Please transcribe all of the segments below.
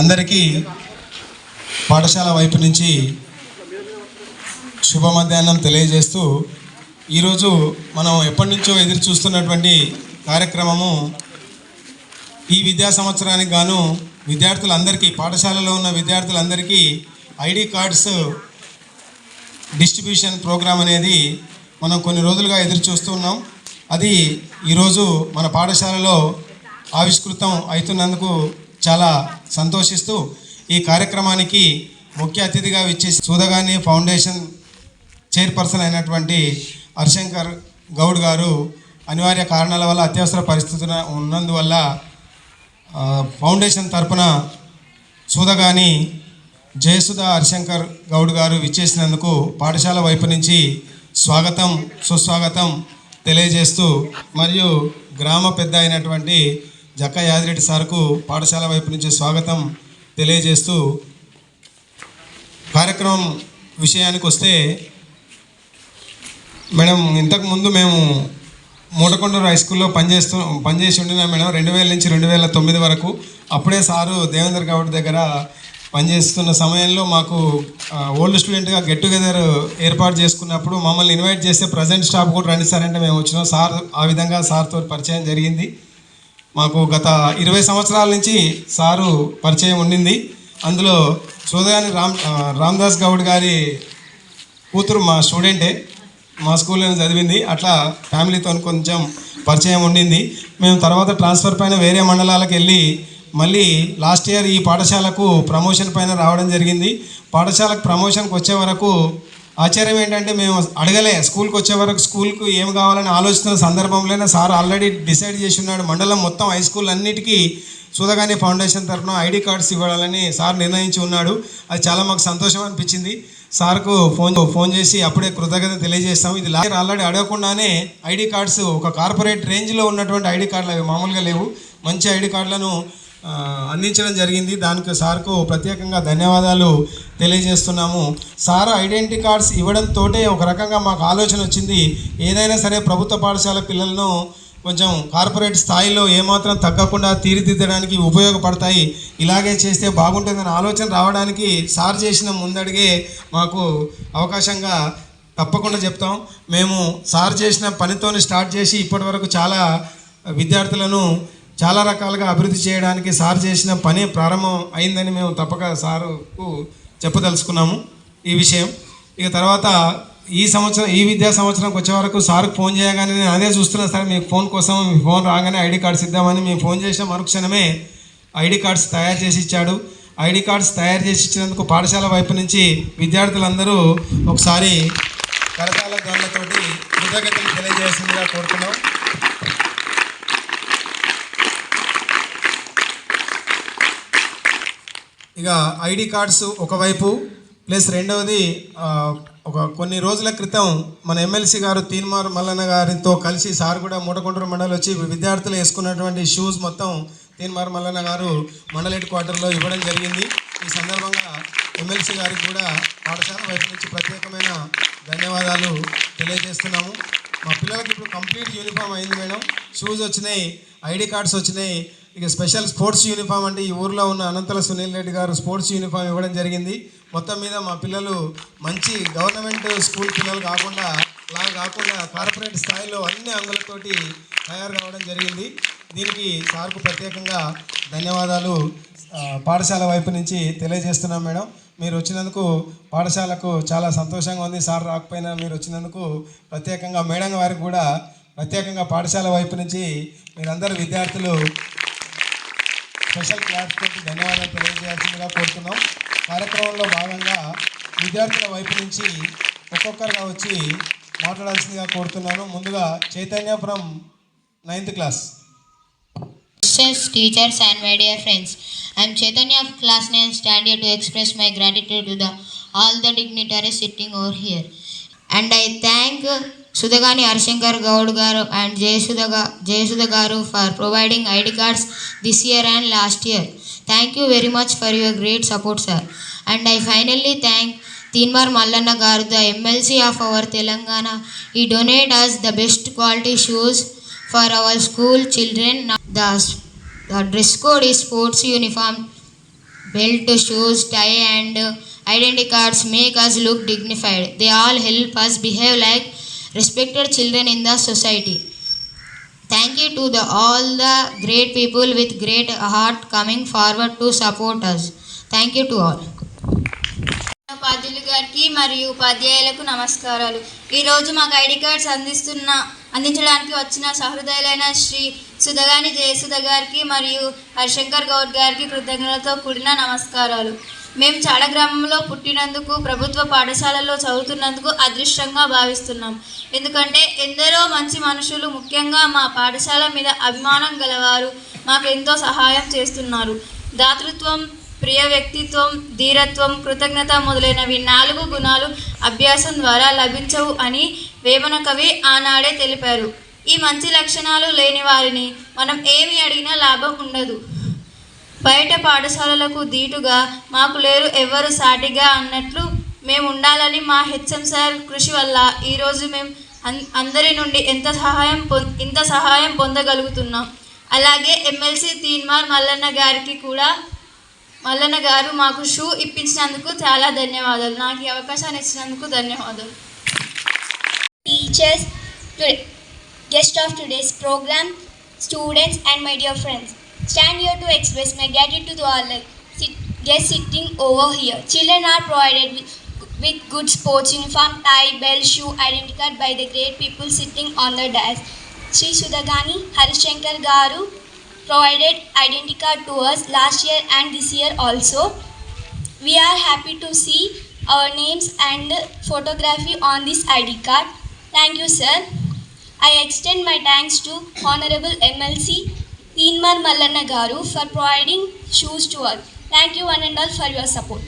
అందరికీ పాఠశాల వైపు నుంచి శుభ మధ్యాహ్నం తెలియజేస్తూ ఈరోజు మనం ఎప్పటి నుంచో ఎదురు చూస్తున్నటువంటి కార్యక్రమము ఈ విద్యా సంవత్సరానికి గాను విద్యార్థులందరికీ పాఠశాలలో ఉన్న విద్యార్థులందరికీ ఐడి కార్డ్స్ డిస్ట్రిబ్యూషన్ ప్రోగ్రాం అనేది మనం కొన్ని రోజులుగా ఎదురు చూస్తున్నాం. అది ఈరోజు మన పాఠశాలలో ఆవిష్కృతం అవుతున్నందుకు చాలా సంతోషిస్తూ ఈ కార్యక్రమానికి ముఖ్య అతిథిగా విచ్చేసి సూదగాని ఫౌండేషన్ చైర్పర్సన్ అయినటువంటి హరిశంకర్ గౌడ్ గారు అనివార్య కారణాల వల్ల అత్యవసర పరిస్థితులు ఉన్నందువల్ల ఫౌండేషన్ తరపున సూదగాని జయసుధ హరిశంకర్ గౌడ్ గారు విచ్చేసినందుకు పాఠశాల వైపు నుంచి స్వాగతం సుస్వాగతం తెలియజేస్తూ మరియు గ్రామ పెద్ద అయినటువంటి జక్క యాదిరెడ్డి సార్కు పాఠశాల వైపు నుంచి స్వాగతం తెలియజేస్తూ కార్యక్రమం విషయానికి వస్తే మేడం ఇంతకుముందు మేము మూటకొండూరు హై స్కూల్లో పనిచేసి ఉండినా మేడం 2000 నుంచి 2009 వరకు. అప్పుడే సారు దేవేంద్ర గౌడ్ దగ్గర పనిచేస్తున్న సమయంలో మాకు ఓల్డ్ స్టూడెంట్గా గెట్ టుగెదర్ ఏర్పాటు చేసుకున్నప్పుడు మమ్మల్ని ఇన్వైట్ చేస్తే ప్రజెంట్ స్టాఫ్ కూడా రండి సార్ అంటే మేము వచ్చినాం. సార్ ఆ విధంగా సార్తో పరిచయం జరిగింది. మాకు గత 20 సంవత్సరాల నుంచి సారు పరిచయం ఉండింది. అందులో సోదగాని రామ్దాస్ గౌడ్ గారి కూతురు మా స్టూడెంటే, మా స్కూల్లోనే చదివింది. అట్లా ఫ్యామిలీతో కొంచెం పరిచయం ఉండింది. మేము తర్వాత ట్రాన్స్ఫర్ పైన వేరే మండలాలకు వెళ్ళి మళ్ళీ లాస్ట్ ఇయర్ ఈ పాఠశాలకు ప్రమోషన్ పైన రావడం జరిగింది. పాఠశాలకు ప్రమోషన్కి వచ్చే వరకు ఆశ్చర్యం ఏంటంటే మేము అడగలే, స్కూల్కి వచ్చే వరకు స్కూల్కు ఏం కావాలని ఆలోచిస్తున్న సందర్భంలోనే సార్ ఆల్రెడీ డిసైడ్ చేసి ఉన్నాడు. మండలం మొత్తం హై స్కూల్ అన్నిటికీ సూదగాని ఫౌండేషన్ తరఫున ఐడి కార్డ్స్ ఇవ్వాలని సార్ నిర్ణయించి ఉన్నాడు. అది చాలా మాకు సంతోషం అనిపించింది. సార్కు ఫోన్ చేసి అప్పుడే కృతజ్ఞత తెలియజేస్తాం. ఇది లాస్ట్ ఆల్రెడీ అడగకుండానే ఐడి కార్డ్స్ ఒక కార్పొరేట్ రేంజ్లో ఉన్నటువంటి ఐడి కార్డులు అవి మామూలుగా లేవు, మంచి ఐడి కార్డులను అందించడం జరిగింది. దానికి సార్కు ప్రత్యేకంగా ధన్యవాదాలు తెలియజేస్తున్నాము. సార్ ఐడెంటిటీ కార్డ్స్ ఇవ్వడంతో ఒక రకంగా మాకు ఆలోచన వచ్చింది, ఏదైనా సరే ప్రభుత్వ పాఠశాల పిల్లలను కొంచెం కార్పొరేట్ స్థాయిలో ఏమాత్రం తగ్గకుండా తీర్చిదిద్దడానికి ఉపయోగపడతాయి, ఇలాగే చేస్తే బాగుంటుందని ఆలోచన రావడానికి సార్ చేసిన ముందడిగే మాకు అవకాశంగా తప్పకుండా చెప్తాం. మేము సార్ చేసిన పనితోనే స్టార్ట్ చేసి ఇప్పటి వరకు చాలా విద్యార్థులను చాలా రకాలుగా అభివృద్ధి చేయడానికి సార్ చేసిన పని ప్రారంభం అయిందని మేము తప్పక సారుకు చెప్పదలుచుకున్నాము ఈ విషయం. ఇక తర్వాత ఈ విద్యా సంవత్సరంకి వచ్చే వరకు సార్కు ఫోన్ చేయగానే నేను అదే చూస్తున్నా సార్, మీ ఫోన్ కోసం మీ ఫోన్ రాగానే ఐడి కార్డ్స్ ఇద్దామని మేము ఫోన్ చేసిన మరుక్షణమే ఐడి కార్డ్స్ తయారు చేసి ఇచ్చాడు. ఐడి కార్డ్స్ తయారు చేసి ఇచ్చినందుకు పాఠశాల వైపు నుంచి విద్యార్థులందరూ ఒకసారి కరతాళ ధ్వనులతోటి కృతజ్ఞతలు తెలియజేసిందిగా కోరుతున్నాం. ఇక ఐడి కార్డ్స్ ఒకవైపు ప్లస్ రెండవది కొన్ని రోజుల క్రితం మన ఎమ్మెల్సీ గారు తీన్మార్ మల్లన్న గారితో కలిసి సార్ కూడా మూటకొండూరు మండలి వచ్చి విద్యార్థులు వేసుకున్నటువంటి షూస్ మొత్తం తీన్మార్ మల్లన్న గారు మండల హెడ్ క్వార్టర్లో ఇవ్వడం జరిగింది. ఈ సందర్భంగా ఎమ్మెల్సీ గారికి కూడా పాఠశాల వైపు నుంచి ప్రత్యేకమైన ధన్యవాదాలు తెలియజేస్తున్నాము. మా పిల్లలకి ఇప్పుడు కంప్లీట్ యూనిఫామ్ అయింది మేడం, షూస్ వచ్చినాయి, ఐడి కార్డ్స్ వచ్చినాయి. ఇక స్పెషల్ స్పోర్ట్స్ యూనిఫామ్ అంటే ఈ ఊర్లో ఉన్న అనంతల సునీల్ రెడ్డి గారు స్పోర్ట్స్ యూనిఫామ్ ఇవ్వడం జరిగింది. మొత్తం మీద మా పిల్లలు మంచి గవర్నమెంట్ స్కూల్ పిల్లలు కాకుండా కార్పొరేట్ స్థాయిలో అన్ని అంగులతోటి తయారు కావడం జరిగింది. దీనికి సార్కు ప్రత్యేకంగా ధన్యవాదాలు పాఠశాల వైపు నుంచి తెలియజేస్తున్నాం మేడం. మీరు వచ్చినందుకు పాఠశాలకు చాలా సంతోషంగా ఉంది. సార్ రాకపోయినా మీరు వచ్చినందుకు ప్రత్యేకంగా మేడం వారికి కూడా ప్రత్యేకంగా పాఠశాల వైపు నుంచి మీరందరూ విద్యార్థులు స్పెషల్ క్లాస్ తోటి ధన్యవాదాలు తెలియజేయాల్సిందిగా కోరుతున్నాం. కార్యక్రమంలో భాగంగా విద్యార్థుల వైపు నుంచి ఒక్కొక్కరుగా వచ్చి మాట్లాడాల్సిందిగా కోరుతున్నాను. ముందుగా Chaitanya from 9th class. Teachers and my dear friends, I am Chaitanya of class 9 stand here to express my gratitude to all the dignitaries sitting over here, and I thank Sudagani Harshankar Gaud Garu and Jayasudha Garu for providing ID cards this year and last year. Thank you very much for your great support, sir. And I finally thank Tinmar Mallanna Garu, the MLC of our Telangana. He donated us the best quality shoes for our school children. The dress code is sports uniform belt, shoes, tie, and identity cards make us look dignified. They all help us behave like respected children in the society. Thank you to all the great people with great heart coming forward to support us. Thank you to all. ఉపాధ్యులు గారికి మరియు ఉపాధ్యాయులకు నమస్కారాలు. ఈరోజు మాకు ID cards అందించడానికి వచ్చిన సహృదయులైన శ్రీ సుధగాని జయసుధ గారికి మరియు హరిశంకర్ గౌడ్ గారికి కృతజ్ఞతలతో కూడిన నమస్కారాలు. మేము చాడ గ్రామంలో పుట్టినందుకు, ప్రభుత్వ పాఠశాలలో చదువుతున్నందుకు అదృష్టంగా భావిస్తున్నాం. ఎందుకంటే ఎందరో మంచి మనుషులు, ముఖ్యంగా మా పాఠశాల మీద అభిమానం గలవారు మాకు ఎంతో సహాయం చేస్తున్నారు. దాతృత్వం, ప్రియ వ్యక్తిత్వం, ధీరత్వం, కృతజ్ఞత మొదలైనవి 4 గుణాలు అభ్యాసం ద్వారా లభించవు అని వేమన కవి ఆనాడే తెలిపారు. ఈ మంచి లక్షణాలు లేని వారిని మనం ఏమి అడిగినా లాభం ఉండదు. బయట పాఠశాలలకు దీటుగా మాకు లేరు ఎవరు సాటిగా అన్నట్లు మేము ఉండాలని మా హెచ్ఎం సార్ కృషి వల్ల ఈరోజు మేము అందరి నుండి ఇంత సహాయం పొందగలుగుతున్నాం. అలాగే ఎమ్మెల్సీ తీన్మార్ మల్లన్న గారు మాకు షూ ఇప్పించినందుకు చాలా ధన్యవాదాలు. నాకు ఈ అవకాశాన్ని ఇచ్చినందుకు ధన్యవాదాలు. Teachers, guest of today's program, students and my dear friends, stand here to express my gratitude to all guests sitting over here. Children are provided with good sports uniform, tie, belt, shoe, identity card by the great people sitting on the dais. Sri Sudhagani Harishankar Garu provided identity card to us last year and this year also. We are happy to see our names and photography on this ID card. Thank you, sir. I extend my thanks to Honorable MLC Teenmar Mallanna Garu for providing shoes to us. Thank you one and all for your support.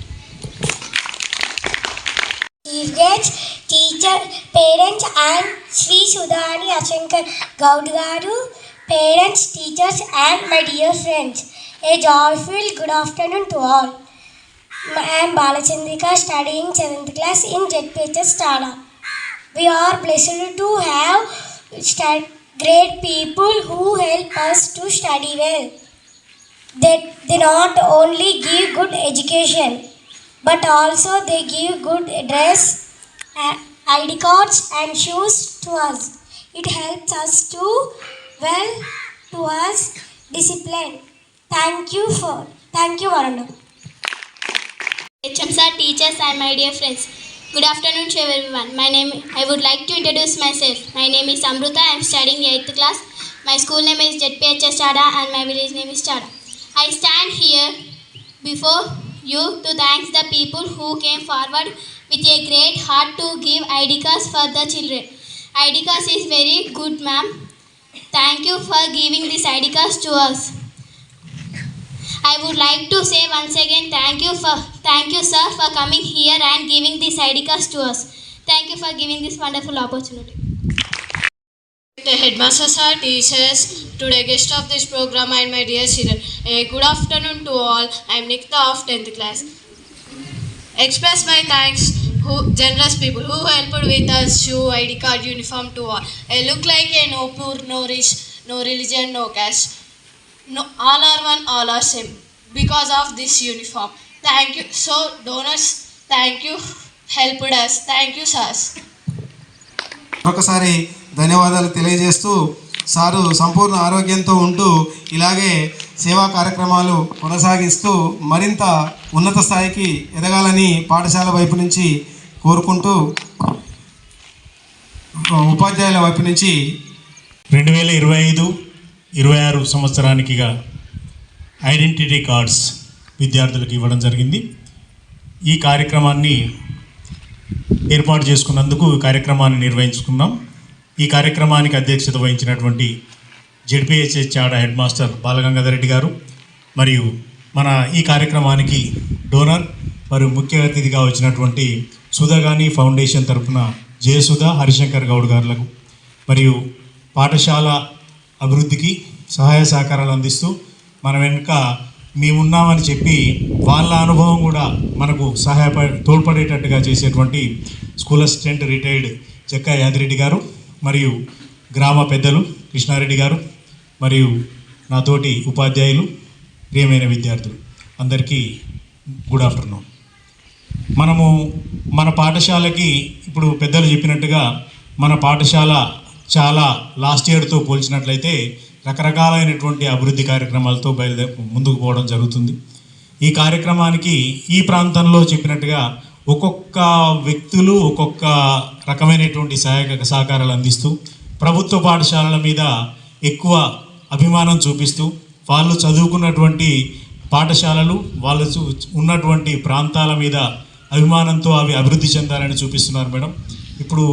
Chief guests, teachers, parents and Sri Sudhani Harishankar Gaud Garu, parents, teachers and my dear friends, a joyful good afternoon to all. I am Balachandrika, studying 7th class in ZPHS Tada. We are blessed to have great people who help us to study well. They not only give good education, but also they give good dress, ID cards and shoes to us. It helps us to us discipline. Thank you, Varuna. HM sir, teachers and my dear friends, good afternoon to everyone. I would like to introduce myself. My name is Amruta. I am studying 8th class. My school name is ZPHS Chada and my village name is Chada. I stand here before you to thank the people who came forward with a great heart to give ID cards for the children. ID cards is very good, ma'am. Thank you for giving this ID cards to us. I would like to say once again thank you sir for coming here and giving this ID cards to us. Thank you for giving this wonderful opportunity. Headmaster sir, teachers, today guest of this program and my dear children, a good afternoon to all. I am Nikta of 10th class. Express my thanks generous people who helped with us, shoe, ID card, uniform to all. I look like a no poor, no rich, no religion, no caste. No, all are one, all are same because of this uniform. Thank you. So donors, thank you, helped us. Thank you, sirs. ఒకసారి ధన్యవాదాలు తెలియజేస్తూ sir సంపూర్ణ ఆరోగ్యంతో ఉంటూ ఇలాగే సేవా కార్యక్రమాలు కొనసాగిస్తూ మరింత ఉన్నత స్థాయికి ఎదగాలని పాఠశాల వైపు నుంచి కోరుకుంటూ ఉపాధ్యాయుల వైపు నుంచి 2025-26 సంవత్సరానికిగా ఐడెంటిటీ కార్డ్స్ విద్యార్థులకు ఇవ్వడం జరిగింది. ఈ కార్యక్రమాన్ని ఏర్పాటు చేసుకున్నందుకు ఈ కార్యక్రమాన్ని నిర్వహించుకున్నాం. ఈ కార్యక్రమానికి అధ్యక్షత వహించినటువంటి ZPHS Chada head master Balagangadhar Reddy garu మరియు మన ఈ కార్యక్రమానికి డోనర్ మరియు ముఖ్య అతిథిగా వచ్చినటువంటి సుధగాని ఫౌండేషన్ తరఫున జయసుధ హరిశంకర్ గౌడ్ గారులకు మరియు పాఠశాల అభివృద్ధికి సహాయ సహకారాలు అందిస్తూ మన వెనుక మేమున్నామని చెప్పి వాళ్ళ అనుభవం కూడా మనకు తోడ్పడేటట్టుగా చేసేటువంటి స్కూల్ అసిస్టెంట్ రిటైర్డ్ చెక్క యాదిరెడ్డి గారు మరియు గ్రామ పెద్దలు కృష్ణారెడ్డి గారు మరియు నాతోటి ఉపాధ్యాయులు ప్రియమైన విద్యార్థులు అందరికీ గుడ్ ఆఫ్టర్నూన్. మనము మన పాఠశాలకి ఇప్పుడు పెద్దలు చెప్పినట్టుగా మన పాఠశాల చాలా లాస్ట్ ఇయర్తో పోల్చినట్లయితే రకరకాలైనటువంటి అభివృద్ధి కార్యక్రమాలతో ముందుకు పోవడం జరుగుతుంది. ఈ కార్యక్రమానికి ఈ ప్రాంతంలో చెప్పినట్టుగా ఒక్కొక్క వ్యక్తులు ఒక్కొక్క రకమైనటువంటి సహకారాలు అందిస్తూ ప్రభుత్వ పాఠశాలల మీద ఎక్కువ అభిమానం చూపిస్తూ వాళ్ళు చదువుకున్నటువంటి పాఠశాలలు వాళ్ళు ఉన్నటువంటి ప్రాంతాల మీద అభిమానంతో అవి అభివృద్ధి చెందాలని చూపిస్తున్నారు మేడం. ఇప్పుడు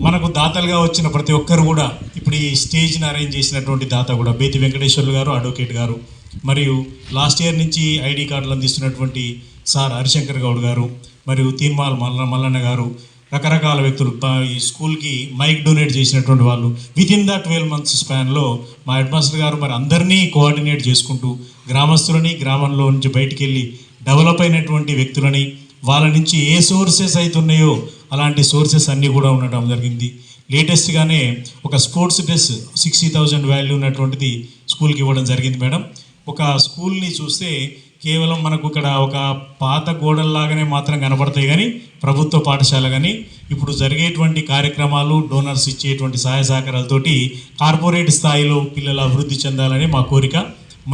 మనకు దాతలుగా వచ్చిన ప్రతి ఒక్కరు కూడా ఇప్పుడు ఈ స్టేజ్ని అరేంజ్ చేసినటువంటి దాత కూడా బేతి వెంకటేశ్వర్లు గారు, అడ్వకేట్ గారు, మరియు లాస్ట్ ఇయర్ నుంచి ఐడి కార్డులు అందిస్తున్నటువంటి సార్ హరిశంకర్ గౌడ్ గారు, మరియు తీన్మాల్ మల్లన్న గారు, రకరకాల వ్యక్తులు ఈ స్కూల్కి మైక్ డొనేట్ చేసినటువంటి వాళ్ళు వితిన్ ద 12 months స్పాన్లో మా హెడ్ మాస్టర్ గారు మరి అందరినీ కోఆర్డినేట్ చేసుకుంటూ గ్రామస్తులని గ్రామంలో నుంచి బయటికి వెళ్ళి డెవలప్ అయినటువంటి వ్యక్తులని వాళ్ళ నుంచి ఏ సోర్సెస్ అవుతున్నాయో అలాంటి సోర్సెస్ అన్నీ కూడా ఉండడం జరిగింది. లేటెస్ట్గానే ఒక స్పోర్ట్స్ డ్రెస్ 60,000 వాల్యూ ఉన్నటువంటిది స్కూల్కి ఇవ్వడం జరిగింది మేడం. ఒక స్కూల్ని చూస్తే కేవలం మనకు ఇక్కడ ఒక పాత గోడల్లాగానే మాత్రం కనబడతాయి, కానీ ప్రభుత్వ పాఠశాల కానీ ఇప్పుడు జరిగేటువంటి కార్యక్రమాలు డోనర్స్ ఇచ్చేటువంటి సహాయ సహకారాలతోటి కార్పొరేట్ స్థాయిలో పిల్లలు అభివృద్ధి చెందాలని మా కోరిక.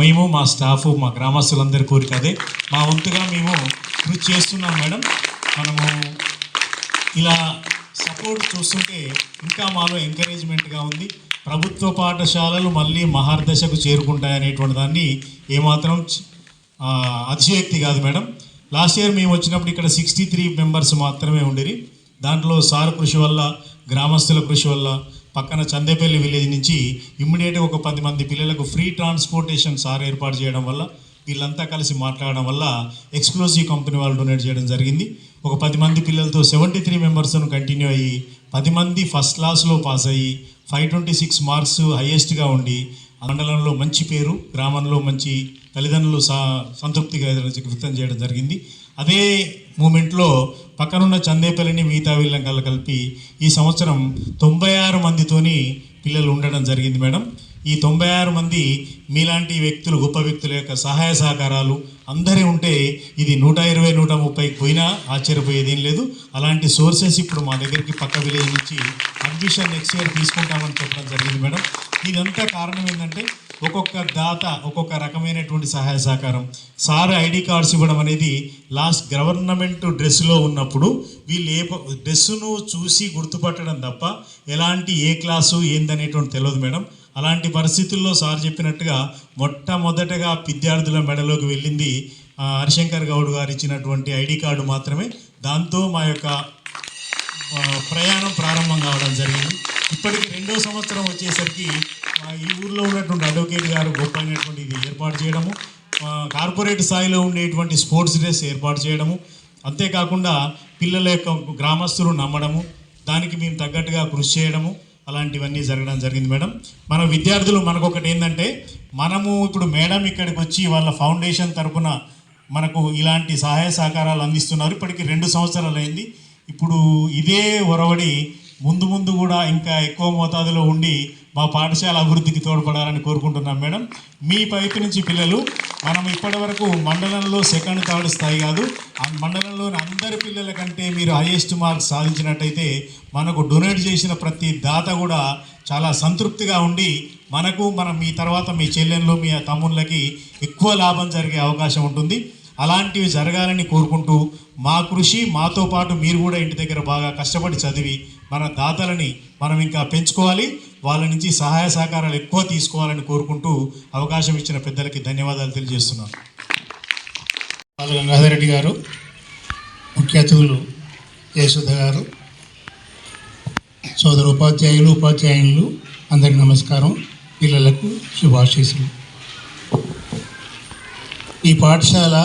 మేము మా స్టాఫ్ మా గ్రామస్తులందరి కోరిక అదే. మా వంతుగా మేము కృషి చేస్తున్నాం మేడం. మనము ఇలా సపోర్ట్ చూస్తుంటే ఇంకా మాలో ఎంకరేజ్మెంట్గా ఉంది. ప్రభుత్వ పాఠశాలలు మళ్ళీ మహర్దశకు చేరుకుంటాయనేటువంటి దాన్ని ఏమాత్రం అతిశయోక్తి కాదు మేడం. లాస్ట్ ఇయర్ మేము వచ్చినప్పుడు ఇక్కడ 63 మెంబర్స్ మాత్రమే ఉండేది. దాంట్లో సార్ కృషి వల్ల, గ్రామస్తుల కృషి వల్ల, పక్కన చందేపల్లి విలేజ్ నుంచి ఇమ్మీడియట్గా ఒక 10 మంది పిల్లలకు ఫ్రీ ట్రాన్స్పోర్టేషన్ సార్ ఏర్పాటు చేయడం వల్ల, వీళ్ళంతా కలిసి మాట్లాడడం వల్ల ఎక్స్క్లూజివ్ కంపెనీ వాళ్ళు డొనేట్ చేయడం జరిగింది. ఒక 10 మంది పిల్లలతో 73 మెంబర్స్ను కంటిన్యూ అయ్యి 10 మంది ఫస్ట్ క్లాస్లో పాస్ అయ్యి 526 మార్క్స్ హైయెస్ట్గా ఉండి మండలంలో మంచి పేరు, గ్రామంలో మంచి తల్లిదండ్రులు సంతృప్తిగా వ్యక్తం చేయడం జరిగింది. అదే మూమెంట్లో పక్కనున్న చందేపల్లిని మిగతా వీళ్ళని కలిపి ఈ సంవత్సరం 96 మందితోని పిల్లలు ఉండడం జరిగింది మేడం. ఈ 96 మంది మీలాంటి వ్యక్తులు, గొప్ప వ్యక్తుల యొక్క సహాయ సహకారాలు అందరి ఉంటే ఇది 120, 130 పోయినా ఆశ్చర్యపోయేదేం లేదు. అలాంటి సోర్సెస్ ఇప్పుడు మా దగ్గరికి పక్క విలేజ్ నుంచి అడ్మిషన్ నెక్స్ట్ ఇయర్ తీసుకుంటామని చెప్పడం జరిగింది మేడం. ఇదంతా కారణం ఏంటంటే ఒక్కొక్క దాత ఒక్కొక్క రకమైనటువంటి సహాయ సహకారం. సార్ ఐడి కార్డ్స్ ఇవ్వడం అనేది లాస్ట్ గవర్నమెంట్ డ్రెస్లో ఉన్నప్పుడు వీళ్ళు ఏ డ్రెస్సును చూసి గుర్తుపట్టడం తప్ప ఎలాంటి ఏ క్లాసు ఏందనేటువంటి తెలియదు మేడం. అలాంటి పరిస్థితుల్లో సార్ చెప్పినట్టుగా మొట్టమొదటగా విద్యార్థుల మెడలోకి వెళ్ళింది హరిశంకర్ గౌడ్ గారు ఇచ్చినటువంటి ఐడి కార్డు మాత్రమే. దాంతో మా యొక్క ప్రయాణం ప్రారంభం కావడం జరిగింది. ఇప్పటికి 2వ సంవత్సరం వచ్చేసరికి ఈ ఊర్లో ఉన్నటువంటి అడ్వకేట్ గారు గొప్ప అయినటువంటి ఇది ఏర్పాటు చేయడము, కార్పొరేట్ స్థాయిలో ఉండేటువంటి స్పోర్ట్స్ డ్రెస్ ఏర్పాటు చేయడము, అంతేకాకుండా పిల్లల యొక్క గ్రామస్తులు నమ్మడము, దానికి మేము తగ్గట్టుగా కృషి చేయడము, అలాంటివన్నీ జరగడం జరిగింది మేడం. మన విద్యార్థులు మనకొకటి ఏంటంటే, మనము ఇప్పుడు మేడం ఇక్కడికి వచ్చి వాళ్ళ ఫౌండేషన్ తరఫున మనకు ఇలాంటి సహాయ సహకారాలు అందిస్తున్నారు. ఇప్పటికి 2 సంవత్సరాలు అయింది. ఇప్పుడు ఇదే ఒరవడి ముందు ముందు కూడా ఇంకా ఎక్కువ మోతాదులో ఉండి మా పాఠశాల అభివృద్ధికి తోడ్పడాలని కోరుకుంటున్నాం మేడం. మీ వైపు నుంచి పిల్లలు మనం ఇప్పటి వరకు మండలంలో 2nd, 3rd స్థాయి కాదు, ఆ మండలంలోని అందరి పిల్లల కంటే మీరు హైయెస్ట్ మార్క్స్ సాధించినట్టయితే మనకు డొనేట్ చేసిన ప్రతి దాత కూడా చాలా సంతృప్తిగా ఉండి మనం మీ తర్వాత మీ చెల్లెళ్ళు మీ తమ్ముళ్ళకి ఎక్కువ లాభం జరిగే అవకాశం ఉంటుంది. అలాంటివి జరగాలని కోరుకుంటూ మా కృషి మాతో పాటు మీరు కూడా ఇంటి దగ్గర బాగా కష్టపడి చదివి మన దాతలని మనం ఇంకా పెంచుకోవాలి, వాళ్ళ నుంచి సహాయ సహకారాలు ఎక్కువ తీసుకోవాలని కోరుకుంటూ అవకాశం ఇచ్చిన పెద్దలకి ధన్యవాదాలు తెలియజేస్తున్నాను. గంగాధర్ రెడ్డి గారు, ముఖ్య అతిథులు జయసుధ గారు, సోదరు ఉపాధ్యాయులు అందరికీ నమస్కారం. పిల్లలకు శుభాశీస్సులు. ఈ పాఠశాల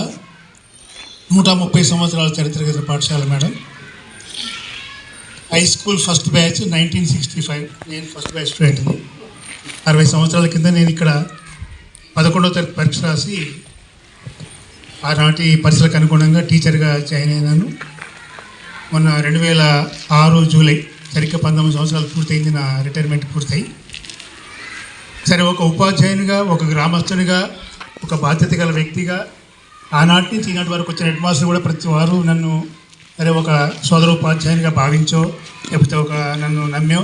130 సంవత్సరాల చరిత్ర కలిగిన పాఠశాల madam. High school first batch 1965. నేను ఫస్ట్ బ్యాచ్ స్టూడెంట్ని. 60 సంవత్సరాల కింద నేను ఇక్కడ 11వ తరగతి పరీక్ష రాసి ఆనాటి పరీక్షలకు అనుగుణంగా టీచర్గా జాయిన్ అయినాను. మొన్న 2006 జూలై సరిగ్గా 19 సంవత్సరాలు పూర్తయింది నా రిటైర్మెంట్ పూర్తయి. సరే, ఒక ఉపాధ్యాయునిగా, ఒక గ్రామస్తునిగా, ఒక బాధ్యత గల వ్యక్తిగా ఆనాటి నుంచి ఈనాటి వరకు వచ్చిన హెడ్ మాస్టర్ కూడా ప్రతి వారు నన్ను సరే ఒక సోదరోపాధ్యాయునిగా భావించో లేకపోతే ఒక నన్ను నమ్మో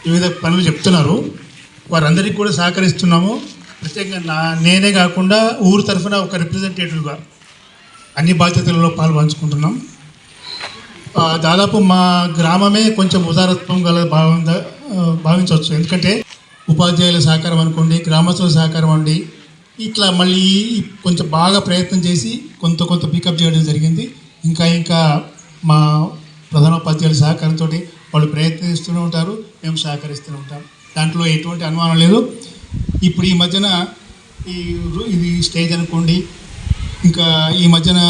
వివిధ పనులు చెప్తున్నారు. వారందరికీ కూడా సహకరిస్తున్నాము. ప్రత్యేకంగా నేనే కాకుండా ఊరు తరఫున ఒక రిప్రజెంటేటివ్గా అన్ని బాధ్యతలలో పాల్పంచుకుంటున్నాం. దాదాపు మా గ్రామమే కొంచెం ఉదారత్వం గల భావించవచ్చు. ఎందుకంటే ఉపాధ్యాయుల సహకారం అనుకోండి, గ్రామస్తుల సహకారం అండి, ఇట్లా మళ్ళీ కొంచెం బాగా ప్రయత్నం చేసి కొంత పికప్ చేయడం జరిగింది. ఇంకా మా ప్రధానోపాధ్యాయుల సహకారంతో వాళ్ళు ప్రయత్నిస్తూనే ఉంటారు, మేము సహకరిస్తూనే ఉంటాం. దాంట్లో ఎటువంటి అనుమానం లేదు. ఇప్పుడు ఈ మధ్యన ఇది స్టేజ్ అనుకోండి, ఇంకా ఈ మధ్యన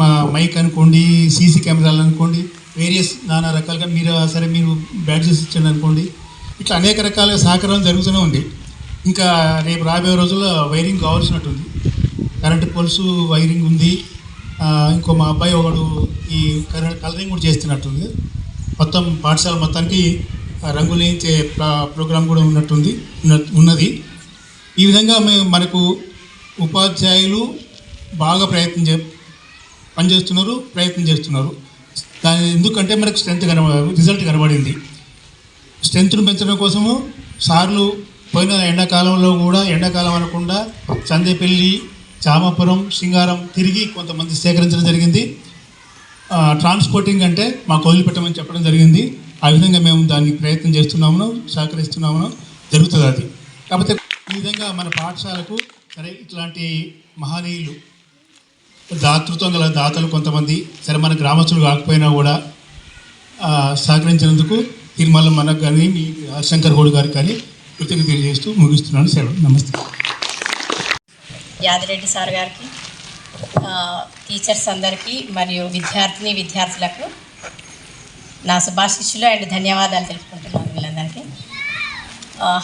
మా మైక్ అనుకోండి, సీసీ కెమెరాలు అనుకోండి, వేరియస్ నానా రకాలుగా మీరు బ్యాడ్జెస్ ఇచ్చండి అనుకోండి, ఇట్లా అనేక రకాల సహకారం జరుగుతూనే ఉంది. ఇంకా రేపు రాబోయే రోజుల్లో వైరింగ్ కావాల్సినట్టుంది. కరెంటు పోల్స్ వైరింగ్ ఉంది. ఇంకో మా అబ్బాయి ఒకడు ఈ కలరింగ్ కూడా చేస్తున్నట్టుంది. మొత్తం పాఠశాల మొత్తానికి రంగులు వేయించే ప్రోగ్రాం కూడా ఉన్నది. ఈ విధంగా మనకు ఉపాధ్యాయులు బాగా ప్రయత్నం చేస్తున్నారు. దాని ఎందుకంటే మనకు రిజల్ట్ కనబడింది. స్ట్రెంత్ను పెంచడం కోసము సార్లు పోయిన ఎండాకాలంలో కూడా ఎండాకాలం అనకుండా చందేపల్లి, చామాపురం, సింగారం తిరిగి కొంతమంది సేకరించడం జరిగింది. ట్రాన్స్పోర్టింగ్ అంటే మాకు వదిలిపెట్టమని చెప్పడం జరిగింది. ఆ విధంగా మేము దాన్ని ప్రయత్నం చేస్తున్నాము, సహకరిస్తున్నాము, జరుగుతుంది అది. కాకపోతే ఈ విధంగా మన పాఠశాలకు సరే ఇట్లాంటి మహనీయులు దాతృత్వం గల దాతలు కొంతమంది సరే మన గ్రామస్తులు కాకపోయినా కూడా సహకరించినందుకు తిరుమల మనకు కానీ మీ శంకర్ గౌడ్ గారికి కానీ కృతజ్ఞతలు తెలియజేస్తూ ముగిస్తున్నాను. సెలవు. నమస్తే. యాదిరెడ్డి సార్ గారికి, టీచర్స్ అందరికీ మరియు విద్యార్థులకు నా శుభాశిస్సులు అండ్ ధన్యవాదాలు తెలుపుకుంటున్నాను వీళ్ళందరికీ.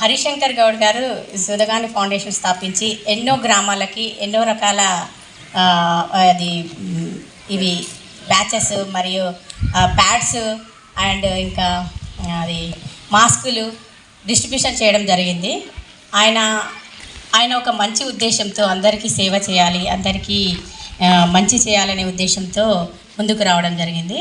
హరిశంకర్ గౌడ్ గారు సుధగాని ఫౌండేషన్ స్థాపించి ఎన్నో గ్రామాలకి ఎన్నో రకాల ఇవి బ్యాచెస్ మరియు ప్యాడ్స్ అండ్ ఇంకా అది మాస్కులు డిస్ట్రిబ్యూషన్ చేయడం జరిగింది. ఆయన ఒక మంచి ఉద్దేశంతో అందరికీ సేవ చేయాలి, అందరికీ మంచి చేయాలనే ఉద్దేశంతో ముందుకు రావడం జరిగింది.